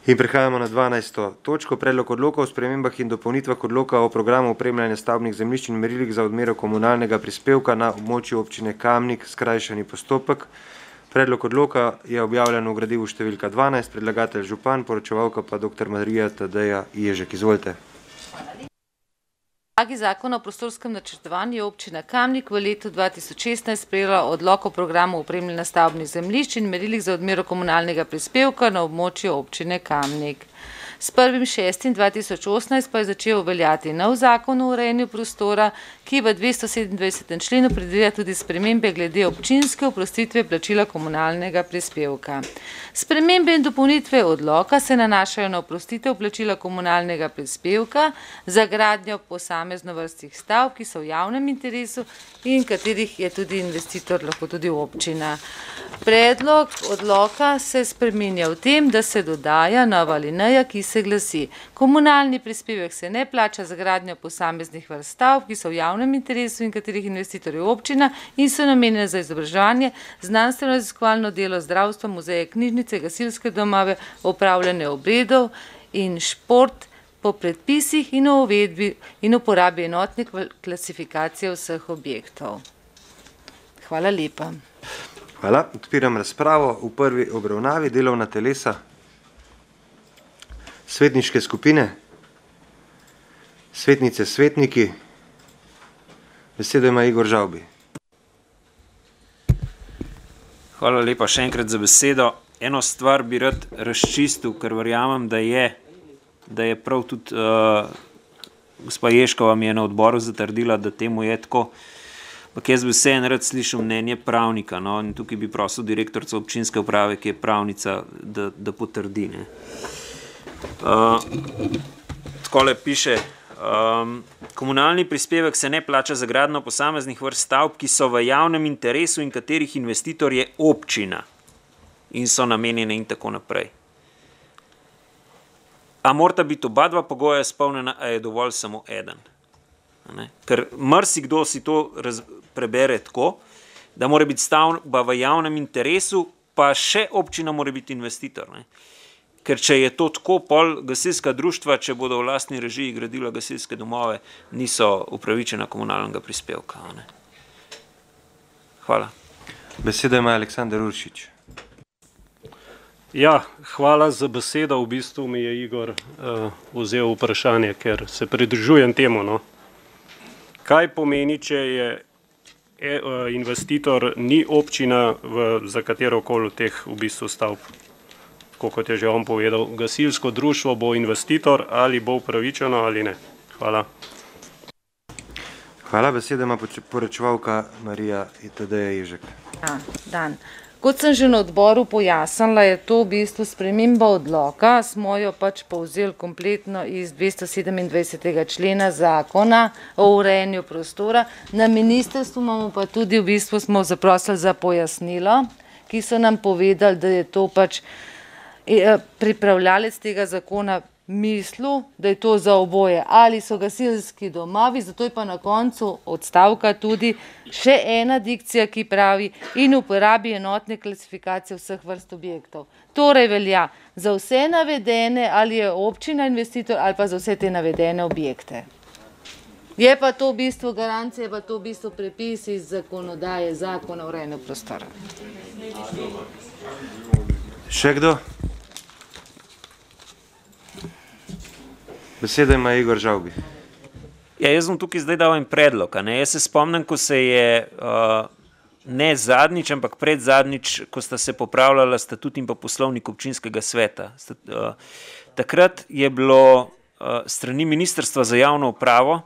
In prehajamo na 12. točko, predlog odloka o spremembah in dopolnitvah odloka o programu opremljanja stavbnih zemljišč in merilih za odmero komunalnega prispevka na območju občine Kamnik, skrajšani postopek. Predlog odloka je objavljen v gradivu številka 12, predlagatelj župan, poročevalka pa dr. Marija Tadeja Ježek. Izvolite. Na podlagi zakona o prostorskem načrtovanju je občina Kamnik v letu 2016 sprejela odlok o programu opremljanja stavbnih zemljišč in merilih za odmero komunalnega prispevka na območju občine Kamnik. S 1.6.2018 pa je začel veljati nov zakon o urejanju prostora, ki v 227. členu predvideva tudi spremembe glede občinske oprostitve plačila komunalnega prispevka. Spremembe in dopolnitve odloka se nanašajo na oprostitev plačila komunalnega prispevka za gradnjo posamezno vrstih stavb, ki so v javnem interesu in katerih je tudi investitor, lahko tudi občina. Predlog odloka se spreminja v tem, da se dodaja nova alineja, ki se glasi: komunalni prispevek se ne plača za gradnjo posameznih vrst stavb, ki so v javnem interesu in katerih investitor je občina in so namenjene za izobraževanje, znanstveno-raziskovalno delo, zdravstvo, muzeje, knjižnice, gasilske domove, opravljanje obredov in šport po predpisih in o uvedbi in uporabi enotne klasifikacije vseh objektov. Hvala lepa. Hvala. Odpiram razpravo. V prvi obravnavi delovna telesa, svetniške skupine, svetnice, svetniki. Besedo ima Igor Žavbi. Hvala lepa še enkrat za besedo. Eno stvar bi rad razčistil, ker verjamem, da je prav tudi gospa Ježkova mi je na odboru zatrdila, da temu je tako. Ampak jaz bi vseeno rad slišal mnenje pravnika, no, in tukaj bi prosil direktorico občinske uprave, ki je pravnica, da potrdi. Takole piše: komunalni prispevek se ne plača za gradnjo posameznih vrst stavb, ki so v javnem interesu in katerih investitor je občina in so namenjene in tako naprej. A morata biti oba dva pogoja izpolnjena, a je dovolj samo eden? Ker marsikdo si to prebere tako, da mora biti stavba v javnem interesu, pa še občina mora biti investitor. Ker če je to tako, pol gasilska društva, če bodo v lastni režiji gradila gasilske domove, niso upravičena komunalnega prispevka. Hvala. Besedo ima Aleksander Uršič. Ja, hvala za besedo. V bistvu mi je Igor vzel vprašanje, ker se pridružujem temu. No. Kaj pomeni, če je investitor ni občina za katerokoli teh v bistvu stavb? Tako kot je že on povedal, gasilsko društvo bo investitor ali bo upravičeno ali ne. Hvala. Hvala. Besedo ima poročevalka Marija Tadeja Ježek. Dan. Kot sem že na odboru pojasnila, je to v bistvu sprememba odloka, smo jo pač povzeli kompletno iz 227. člena zakona o urejanju prostora. Na ministrstvu imamo pa tudi v bistvu smo zaprosili za pojasnilo, ki so nam povedali, da je to pač pripravljalec tega zakona mislil, da je to za oboje. Ali so gasilski domovi, zato je pa na koncu odstavka tudi še ena dikcija, ki pravi: in uporabi enotne klasifikacije vseh vrst objektov. Torej velja za vse navedene, ali je občina investitor ali pa za vse te navedene objekte. Je pa to v bistvu garancija, je pa to v bistvu prepis iz zakonodaje, zakona o urejanju prostora. Še kdo? Besedo ima Igor Žavbi. Ja, jaz bom tukaj zdaj dal en predlog. Jaz se spomnim, ko se je ne zadnjič, ampak predzadnjič, ko sta se popravljala statut in pa poslovnik občinskega sveta. Takrat je bilo strani Ministrstva za javno upravo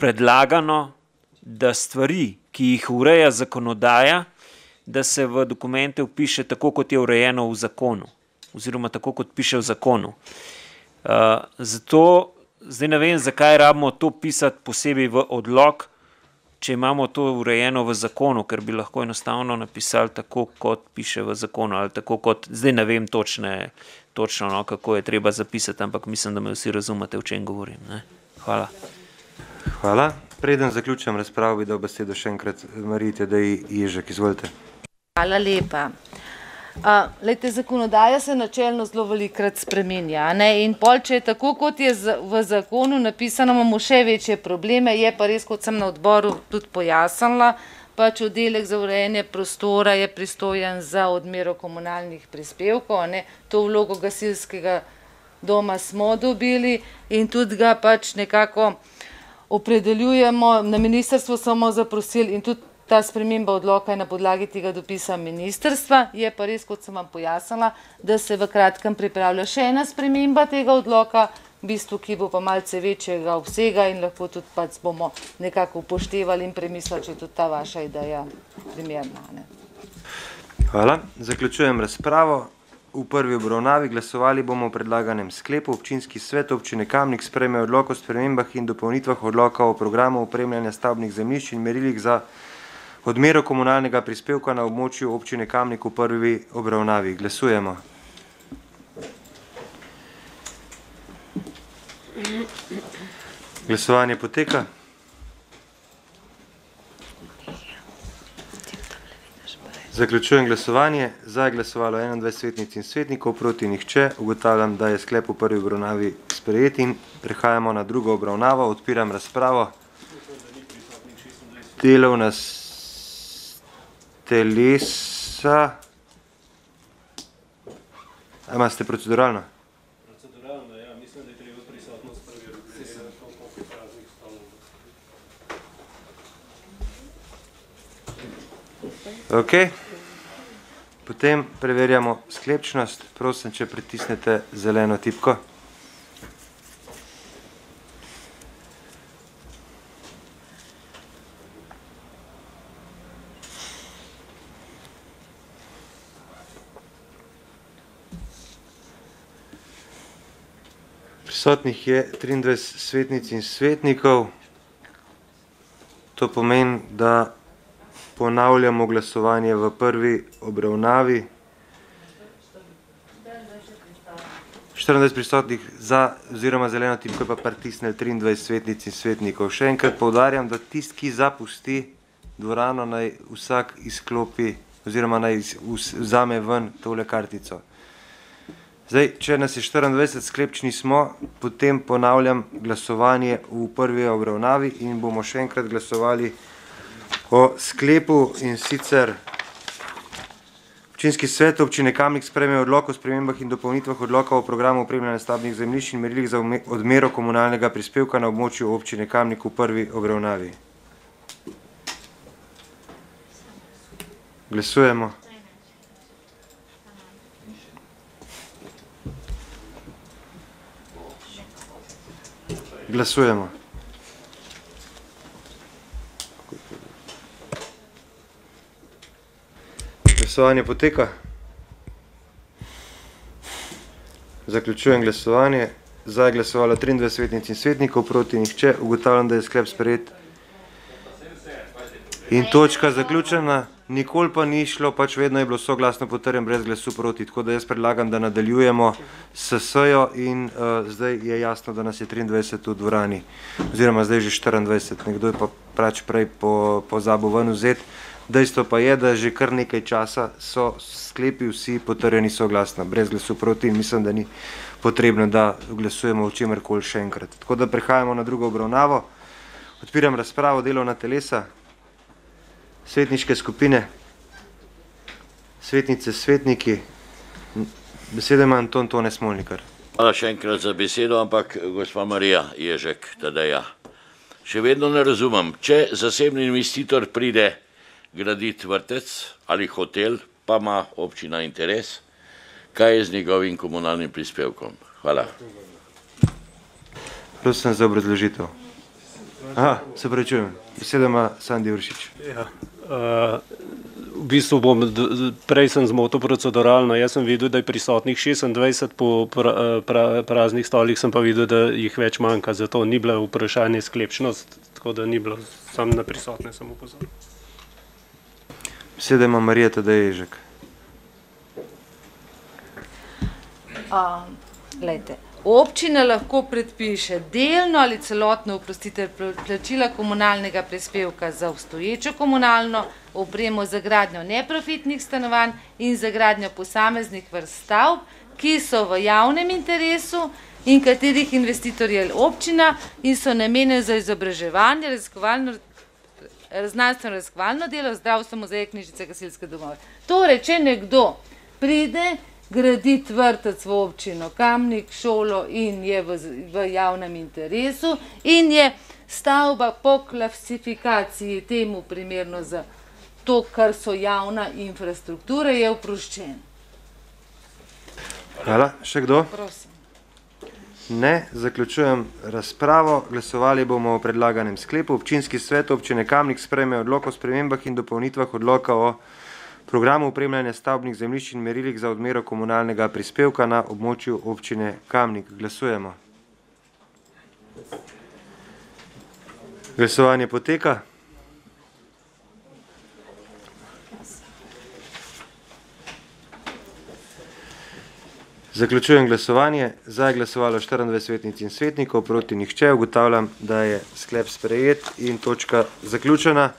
predlagano, da stvari, ki jih ureja zakonodaja, da se v dokumente vpiše tako, kot je urejeno v zakonu, oziroma tako, kot piše v zakonu. Zato zdaj ne vem, zakaj rabimo to pisati posebej v odlok, če imamo to urejeno v zakonu, ker bi lahko enostavno napisali tako, kot piše v zakonu, ali tako kot, zdaj ne vem točno, no, kako je treba zapisati, ampak mislim, da me vsi razumete, o čem govorim. Hvala. Hvala. Preden zaključam razpravo, bi dal besedo še enkrat Mariji Tadeji Ježek. Izvolite. Hvala lepa. Lejte, zakonodaja se načelno zelo velikokrat spreminja, ne? In pol, če je tako, kot je v zakonu napisano, imamo še večje probleme, je pa res, kot sem na odboru tudi pojasnila, pač oddelek za urejanje prostora je pristojen za odmero komunalnih prispevkov, ne? To vlogo gasilskega doma smo dobili in tudi ga pač nekako opredeljujemo, na ministrstvu smo zaprosili in tudi ta sprememba odloka je na podlagi tega dopisa ministrstva, je pa res, kot sem vam pojasnila, da se v kratkem pripravlja še ena sprememba tega odloka, v bistvu, ki bo pa malce večjega obsega in lahko tudi pač bomo nekako upoštevali in premislili, če je tudi ta vaša ideja primerna. Ne? Hvala. Zaključujem razpravo. V prvi obravnavi glasovali bomo o predlaganem sklepu. Občinski svet občine Kamnik sprejme odlok o spremembah in dopolnitvah odloka o programu opremljanja stavbnih zemljišč in merilih za odmero komunalnega prispevka na območju občine Kamnik v prvi obravnavi. Glasujemo. Glasovanje poteka. Zaključujem glasovanje. Za je glasovalo 21 svetnic in svetnikov, proti nihče. Ugotavljam, da je sklep v prvi obravnavi sprejet in prehajamo na drugo obravnavo. Odpiram razpravo. Delovna telesa. Imate proceduralno? Proceduralno, ja. Mislim, da je treba prisotnost preveriti. Ok. Potem preverjamo sklepčnost. Prosim, če pritisnete zeleno tipko. Prisotnih je 23 svetnic in svetnikov. To pomeni, da ponavljamo glasovanje v prvi obravnavi. 24 prisotnih za oziroma zeleno tipko je pa pritisnili 23 svetnic in svetnikov. Še enkrat poudarjam, da tisti, ki zapusti dvorano, naj vsak izklopi oziroma naj vzame ven tole kartico. Zdaj, če nas je 24 sklepčni smo, potem ponavljam glasovanje v prvi obravnavi in bomo še enkrat glasovali o sklepu, in sicer Občinski svet občine Kamnik sprejme odlok o spremembah in dopolnitvah odloka o programu opremljanja stavbnih zemljišč in merilih za odmero komunalnega prispevka na območju občine Kamnik v prvi obravnavi. Glasujemo. Glasujemo. Glasovanje poteka. Zaključujem glasovanje. Za je glasovalo 23 svetnic in svetnikov, proti nihče. Ugotavljam, da je sklep sprejet. In točka zaključena. Nikoli pa ni šlo, pač vedno je bilo soglasno potrjen brez glasu proti. Tako da jaz predlagam, da nadaljujemo s sejo in zdaj je jasno, da nas je 23 v dvorani. Oziroma zdaj že 24. Nekdo je pa pač prej pozabil ven vzeti. Dejstvo pa je, da že kar nekaj časa so sklepi vsi potrjeni soglasno, brez glasu proti, in mislim, da ni potrebno, da glasujemo o čemerkoli še enkrat. Tako da prehajamo na drugo obravnavo. Odpiram razpravo, delovna telesa, svetniške skupine, svetnice, svetniki. Besedo ima Anton Tone Smolnikar. Hvala še enkrat za besedo, ampak gospa Marija Ježek, Tadeja. Še vedno ne razumem, če zasebni investitor pride graditi vrtec ali hotel, pa ima občina interes, kaj je z njegovim komunalnim prispevkom? Hvala. Prosim za obrazložitev. Aha, se pravi čujem. Besedo ima Sandi Uršič. Ja, v bistvu prej sem zmotil proceduralno, jaz sem videl, da je prisotnih 26 po praznih stolih, sem pa videl, da jih več manjka, zato ni bila vprašanje sklepčnost, tako da ni bilo, sam na prisotne sem upozoril. Besedo ima Marija Tadeja Ježek. Glejte, Občina lahko predpiše delno ali celotno oprostitev plačila komunalnega prispevka za obstoječo komunalno opremo za gradnjo neprofitnih stanovanj in za gradnjo posameznih vrst stavb, ki so v javnem interesu in katerih investitor je občina in so namenjene za izobraževanje, znanstveno-raziskovalno delo, zdravstvo, muzeje, knjižnice, gasilske domove. Torej, če nekdo pride graditi vrtec v občino Kamnik, šolo in je v javnem interesu in je stavba po klasifikaciji temu primerno za to, kar so javna infrastruktura, je oproščen. Hvala. Še kdo? Prosim. Ne. Zaključujem razpravo. Glasovali bomo o predlaganem sklepu. Občinski svet občine Kamnik sprejme odlok o spremembah in dopolnitvah odloka o programu upremljanja stavbnih zemljišč in merilih za odmero komunalnega prispevka na območju občine Kamnik. Glasujemo. Glasovanje poteka. Zaključujem glasovanje. Za je glasovalo 24 svetnic in svetnikov, proti nihče. Ugotavljam, da je sklep sprejet in točka zaključena.